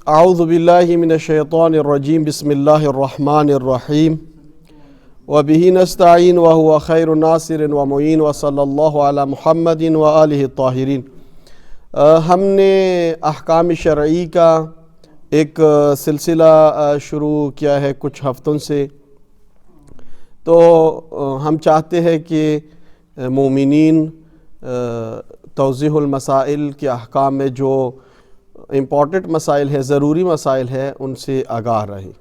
اعوذ باللہ من الشیطان الرجیم بسم اللہ الرحمن الرحیم وبہ نستعین وہو خیر ناصر ومعین وصلی اللہ علی محمد وآلہ الطاہرین۔ ہم نے احکام شرعی کا ایک سلسلہ شروع کیا ہے کچھ ہفتوں سے، تو ہم چاہتے ہیں کہ مومنین توضیح المسائل کے احکام میں جو امپورٹنٹ مسائل ہے، ضروری مسائل ہے، ان سے آگاہ رہیں۔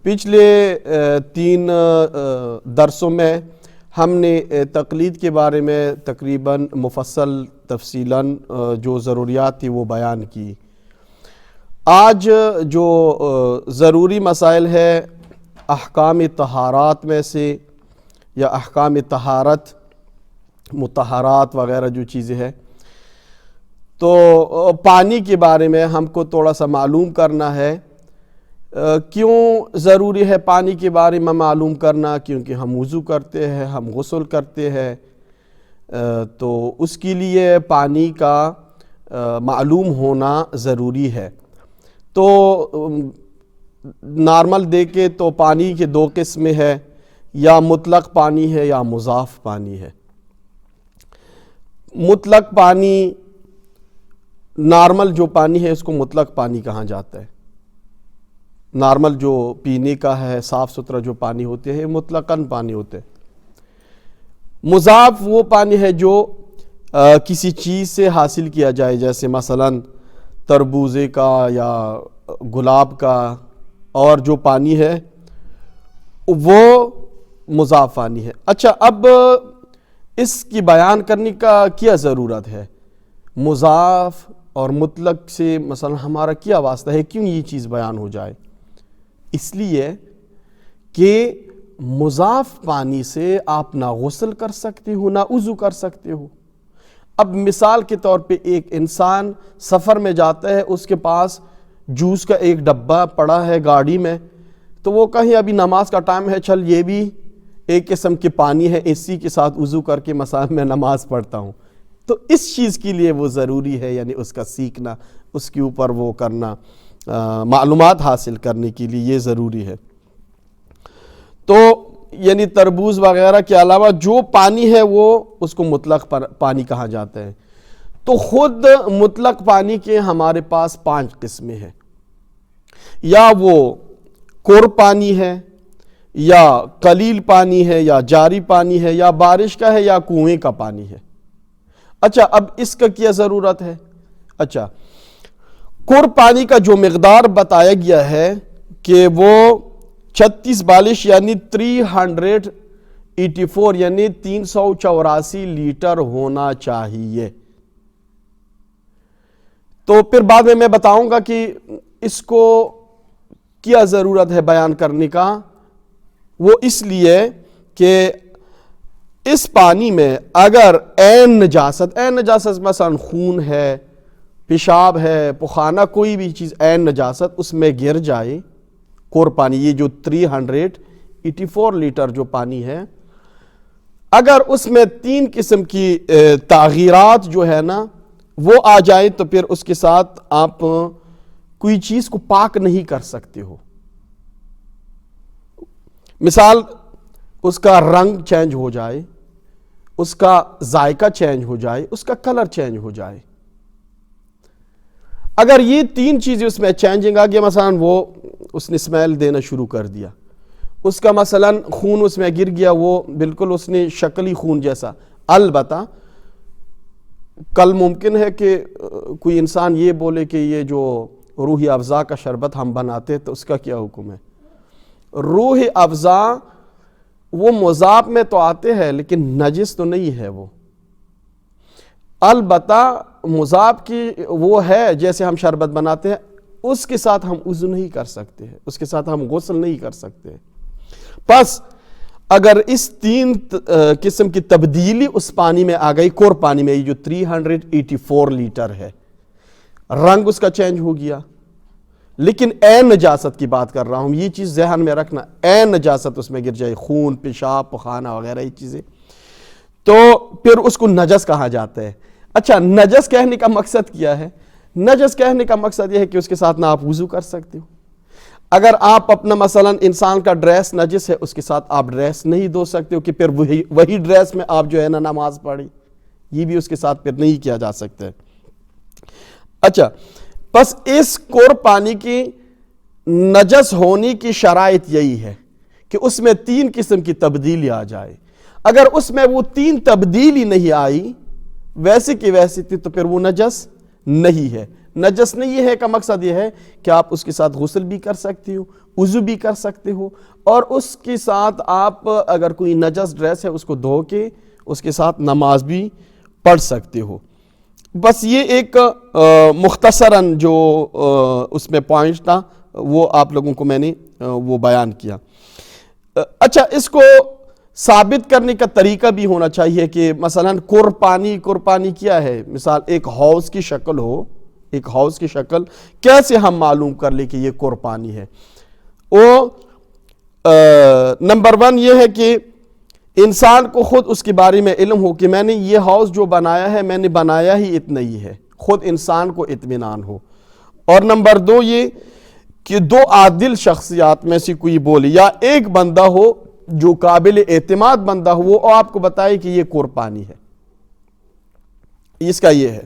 پچھلے 3 درسوں میں ہم نے تقلید کے بارے میں تقریباً مفصل تفصیلاً جو ضروریات تھی وہ بیان کی۔ آج جو ضروری مسائل ہے احکام طہارات میں سے، یا احکام طہارت، مطہرات وغیرہ جو چیزیں ہیں، تو پانی کے بارے میں ہم کو تھوڑا سا معلوم کرنا ہے۔ کیوں ضروری ہے پانی کے بارے میں معلوم کرنا؟ کیونکہ ہم وضو کرتے ہیں، ہم غسل کرتے ہیں، تو اس کے لیے پانی کا معلوم ہونا ضروری ہے۔ تو نارمل دیکھے تو پانی کے 2 قسمیں ہیں، یا مطلق پانی ہے یا مضاف پانی ہے۔ مطلق پانی، نارمل جو پانی ہے اس کو مطلق پانی کہا جاتا ہے۔ نارمل جو پینے کا ہے، صاف ستھرا جو پانی ہوتے ہیں، مطلقاً پانی ہوتے ہیں۔ مضاف وہ پانی ہے جو کسی چیز سے حاصل کیا جائے، جیسے مثلاً تربوزے کا یا گلاب کا، اور جو پانی ہے وہ مضاف پانی ہے۔ اچھا، اب اس کی بیان کرنے کا کیا ضرورت ہے؟ مضاف اور مطلق سے مثلا ہمارا کیا واسطہ ہے؟ کیوں یہ چیز بیان ہو جائے؟ اس لیے کہ مضاف پانی سے آپ نہ غسل کر سکتے ہو، نہ وضو کر سکتے ہو۔ اب مثال کے طور پہ ایک انسان سفر میں جاتا ہے، اس کے پاس جوس کا ایک ڈبہ پڑا ہے گاڑی میں، تو وہ کہیں ابھی نماز کا ٹائم ہے، چل یہ بھی ایک قسم کے پانی ہے، اسی کے ساتھ وضو کر کے مثلا میں نماز پڑھتا ہوں۔ تو اس چیز کے لیے وہ ضروری ہے، یعنی اس کا سیکھنا، اس کے اوپر وہ کرنا، معلومات حاصل کرنے کے لیے یہ ضروری ہے۔ تو یعنی تربوز وغیرہ کے علاوہ جو پانی ہے وہ اس کو مطلق پانی کہا جاتا ہے۔ تو خود مطلق پانی کے ہمارے پاس 5 قسمیں ہیں، یا وہ کور پانی ہے، یا قلیل پانی ہے، یا جاری پانی ہے، یا بارش کا ہے، یا کنویں کا پانی ہے۔ اچھا، اب اس کا کیا ضرورت ہے؟ اچھا، کور پانی کا جو مقدار بتایا گیا ہے کہ وہ 36 یعنی 384 یعنی 384 لیٹر ہونا چاہیے۔ تو پھر بعد میں بتاؤں گا کہ اس کو کیا ضرورت ہے بیان کرنے کا۔ وہ اس لیے کہ اس پانی میں اگر عین نجاست مثلا خون ہے، پیشاب ہے، پخانہ، کوئی بھی چیز عین نجاست اس میں گر جائے، کور پانی یہ جو 384 لیٹر جو پانی ہے، اگر اس میں 3 قسم کی تغیرات جو ہے نا وہ آ جائے، تو پھر اس کے ساتھ آپ کوئی چیز کو پاک نہیں کر سکتے ہو۔ مثال، اس کا رنگ چینج ہو جائے، اس کا ذائقہ چینج ہو جائے، اس کا کلر چینج ہو جائے۔ اگر یہ 3 چیزیں اس میں چینجنگ آ گیا، مثلا وہ اس نے اسمیل دینا شروع کر دیا، اس کا مثلا خون اس میں گر گیا، وہ بالکل اس نے شکلی خون جیسا۔ البتہ کل ممکن ہے کہ کوئی انسان یہ بولے کہ یہ جو روح افزا کا شربت ہم بناتے تو اس کا کیا حکم ہے؟ روح افزا وہ مضاف میں تو آتے ہیں لیکن نجس تو نہیں ہے وہ۔ البتہ مضاف کی وہ ہے، جیسے ہم شربت بناتے ہیں اس کے ساتھ ہم وضو نہیں کر سکتے ہیں، اس کے ساتھ ہم غسل نہیں کر سکتے ہیں۔ پس اگر اس 3 قسم کی تبدیلی اس پانی میں آ گئی، کور پانی میں، یہ جو 384 لیٹر ہے، رنگ اس کا چینج ہو گیا، لیکن عین نجاست کی بات کر رہا ہوں، یہ چیز ذہن میں رکھنا، عین نجاست اس میں گر جائے، خون، پیشاب، پخانہ وغیرہ یہ چیزیں، تو پھر اس کو نجس کہا جاتا ہے۔ اچھا، نجس کہنے کا مقصد کیا ہے؟ نجس کہنے کا مقصد یہ ہے کہ اس کے ساتھ نہ آپ وضو کر سکتے ہو. اگر آپ اپنا مثلا انسان کا ڈریس نجس ہے اس کے ساتھ آپ ڈریس نہیں دھو سکتے ہو کہ پھر وہی ڈریس میں آپ جو ہے نا نماز پڑھی, یہ بھی اس کے ساتھ پھر نہیں کیا جا سکتا ہے. اچھا, بس اس کور پانی کی نجس ہونے کی شرائط یہی ہے کہ اس میں 3 قسم کی تبدیلی آ جائے. اگر اس میں وہ 3 تبدیلی نہیں آئی ویسے کی ویسی تھی تو پھر وہ نجس نہیں ہے. نجس نہیں ہے کا مقصد یہ ہے کہ آپ اس کے ساتھ غسل بھی کر سکتے ہو, وضو بھی کر سکتے ہو, اور اس کے ساتھ آپ اگر کوئی نجس ڈریس ہے اس کو دھو کے اس کے ساتھ نماز بھی پڑھ سکتے ہو. بس یہ ایک مختصراً جو اس میں پوائنٹ تھا وہ آپ لوگوں کو میں نے وہ بیان کیا. اچھا, اس کو ثابت کرنے کا طریقہ بھی ہونا چاہیے کہ مثلاً قربانی کیا ہے. مثال ایک حوض کی شکل ہو, ایک حوض کی شکل کیسے ہم معلوم کر لیں کہ یہ قربانی ہے؟ وہ نمبر 1 یہ ہے کہ انسان کو خود اس کے بارے میں علم ہو کہ میں نے یہ حوض جو بنایا ہے میں نے بنایا ہی اتنا ہی ہے, خود انسان کو اطمینان ہو. اور نمبر 2 یہ کہ 2 عادل شخصیات میں سے کوئی بولے یا ایک بندہ ہو جو قابل اعتماد بندہ ہو وہ آپ کو بتائے کہ یہ قربانی ہے. اس کا یہ ہے.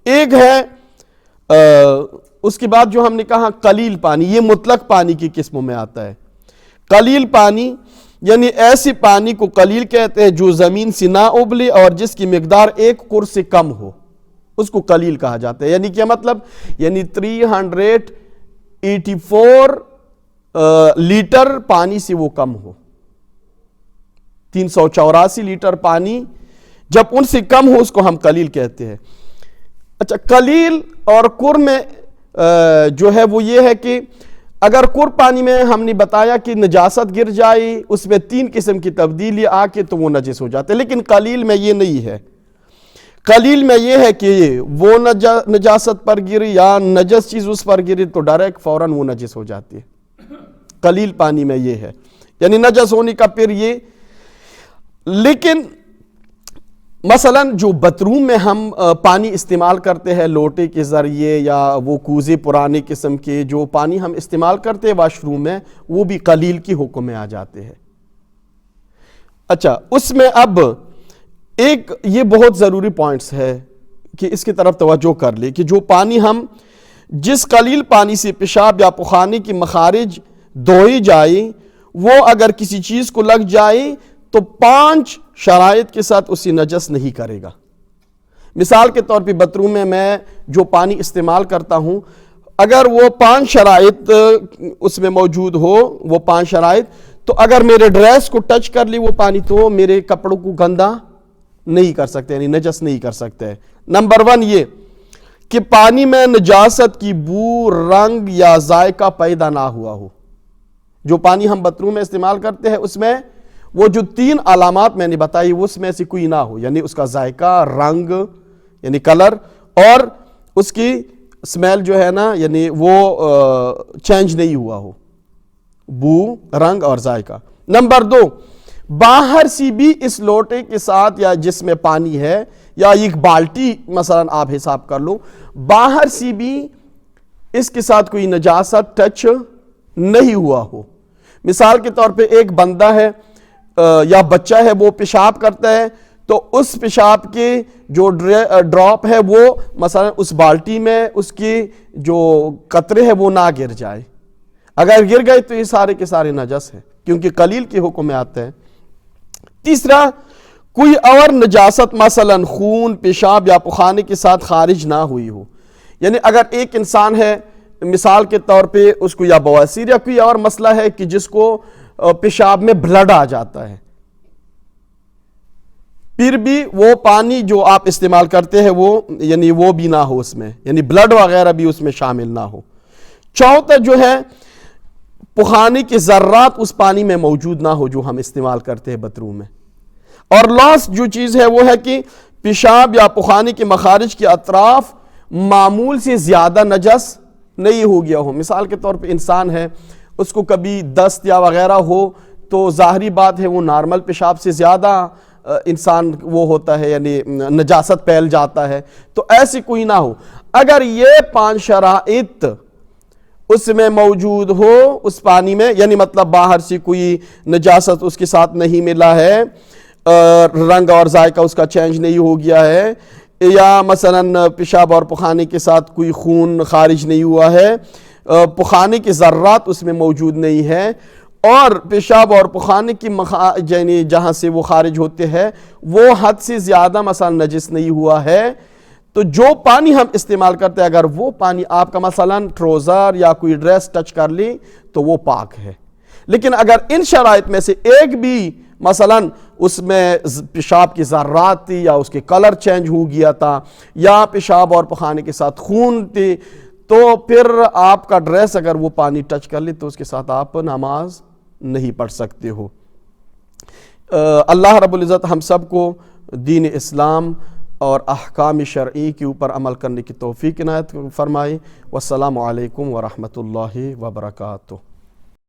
ایک ہے اس کے بعد جو ہم نے کہا قلیل پانی, یہ مطلق پانی کی قسموں میں آتا ہے. قلیل پانی یعنی ایسی پانی کو قلیل کہتے ہیں جو زمین سے نہ ابلے اور جس کی مقدار 1 قر سے کم ہو, اس کو قلیل کہا جاتا ہے. یعنی کیا مطلب؟ یعنی 384 لیٹر پانی سے وہ کم ہو. 384 لیٹر پانی جب ان سے کم ہو اس کو ہم قلیل کہتے ہیں. اچھا, قلیل اور قر میں جو ہے وہ یہ ہے کہ اگر قر پانی میں ہم نے بتایا کہ نجاست گر جائے, اس میں 3 قسم کی تبدیلی آ کے تو وہ نجس ہو جاتے, لیکن قلیل میں یہ نہیں ہے. قلیل میں یہ ہے کہ وہ نجاست پر گری یا نجس چیز اس پر گری تو ڈائریکٹ فوراً وہ نجس ہو جاتی ہے. قلیل پانی میں یہ ہے, یعنی نجس ہونے کا پھر یہ. لیکن مثلا جو باتھ روم میں ہم پانی استعمال کرتے ہیں لوٹے کے ذریعے یا وہ کوزے پرانے قسم کے جو پانی ہم استعمال کرتے ہیں واش روم میں, وہ بھی قلیل کی حکم میں آ جاتے ہیں. اچھا, اس میں اب ایک یہ بہت ضروری پوائنٹس ہے کہ اس کی طرف توجہ کر لے کہ جو پانی ہم جس قلیل پانی سے پیشاب یا پخانے کی مخارج دھوئی جائے وہ اگر کسی چیز کو لگ جائے تو 5 شرائط کے ساتھ اسی نجس نہیں کرے گا. مثال کے طور پہ باتھ روم میں میں جو پانی استعمال کرتا ہوں اگر وہ 5 شرائط اس میں موجود ہو, وہ 5 شرائط, تو اگر میرے ڈریس کو ٹچ کر لی وہ پانی تو میرے کپڑوں کو گندا نہیں کر سکتے, یعنی نجس نہیں کر سکتے. نمبر 1 یہ کہ پانی میں نجاست کی بو, رنگ یا ذائقہ پیدا نہ ہوا ہو. جو پانی ہم باتھ روم میں استعمال کرتے ہیں اس میں وہ جو 3 علامات میں نے بتائی اس میں سے کوئی نہ ہو, یعنی اس کا ذائقہ, رنگ یعنی کلر, اور اس کی اسمیل جو ہے نا یعنی وہ چینج نہیں ہوا ہو, بو, رنگ اور ذائقہ. نمبر 2 باہر سے بھی اس لوٹے کے ساتھ یا جس میں پانی ہے یا ایک بالٹی مثلا آپ حساب کر لو, باہر سے بھی اس کے ساتھ کوئی نجاست ٹچ نہیں ہوا ہو. مثال کے طور پہ ایک بندہ ہے یا بچہ ہے وہ پیشاب کرتا ہے تو اس پیشاب کے جو ڈراپ ہے وہ مثلا اس بالٹی میں اس کی جو قطرے ہے وہ نہ گر جائے. اگر گر گئے تو یہ سارے کے سارے نجس ہیں کیونکہ قلیل کے حکم میں آتے ہیں. تیسرا, کوئی اور نجاست مثلا خون, پیشاب یا پخانے کے ساتھ خارج نہ ہوئی ہو. یعنی اگر ایک انسان ہے مثال کے طور پہ اس کو یا بواسیر یا کوئی اور مسئلہ ہے کہ جس کو پیشاب میں بلڈ آ جاتا ہے, پھر بھی وہ پانی جو آپ استعمال کرتے ہیں وہ یعنی وہ بھی نہ ہو اس میں, یعنی بلڈ وغیرہ بھی اس میں شامل نہ ہو. چوتھا جو ہے پخانے کے ذرات اس پانی میں موجود نہ ہو جو ہم استعمال کرتے ہیں باتھ روم میں. اور لاسٹ جو چیز ہے وہ ہے کہ پیشاب یا پخانے کے مخارج کے اطراف معمول سے زیادہ نجس نہیں ہو گیا ہو. مثال کے طور پہ انسان ہے اس کو کبھی دست یا وغیرہ ہو تو ظاہری بات ہے وہ نارمل پیشاب سے زیادہ انسان وہ ہوتا ہے یعنی نجاست پھیل جاتا ہے، تو ایسی کوئی نہ ہو۔ اگر یہ 5 شرائط اس میں موجود ہو اس پانی میں، یعنی مطلب باہر سے کوئی نجاست اس کے ساتھ نہیں ملا ہے، رنگ اور ذائقہ اس کا چینج نہیں ہو گیا ہے، یا مثلا پیشاب اور پخانے کے ساتھ کوئی خون خارج نہیں ہوا ہے، پخانے کے ذرات اس میں موجود نہیں ہیں، اور پیشاب اور پخانے کی یعنی جہاں سے وہ خارج ہوتے ہیں وہ حد سے زیادہ مثلا نجس نہیں ہوا ہے، تو جو پانی ہم استعمال کرتے ہیں اگر وہ پانی آپ کا مثلا ٹروزر یا کوئی ڈریس ٹچ کر لی تو وہ پاک ہے۔ لیکن اگر ان شرائط میں سے ایک بھی مثلا اس میں پیشاب کی ذرات تھی، یا اس کے کلر چینج ہو گیا تھا، یا پیشاب اور پخانے کے ساتھ خون تھی، تو پھر آپ کا ڈریس اگر وہ پانی ٹچ کر لی تو اس کے ساتھ آپ نماز نہیں پڑھ سکتے ہو۔ اللہ رب العزت ہم سب کو دین اسلام اور احکام شرعی کے اوپر عمل کرنے کی توفیق عنایت فرمائے۔ والسلام علیکم ورحمۃ اللہ وبرکاتہ۔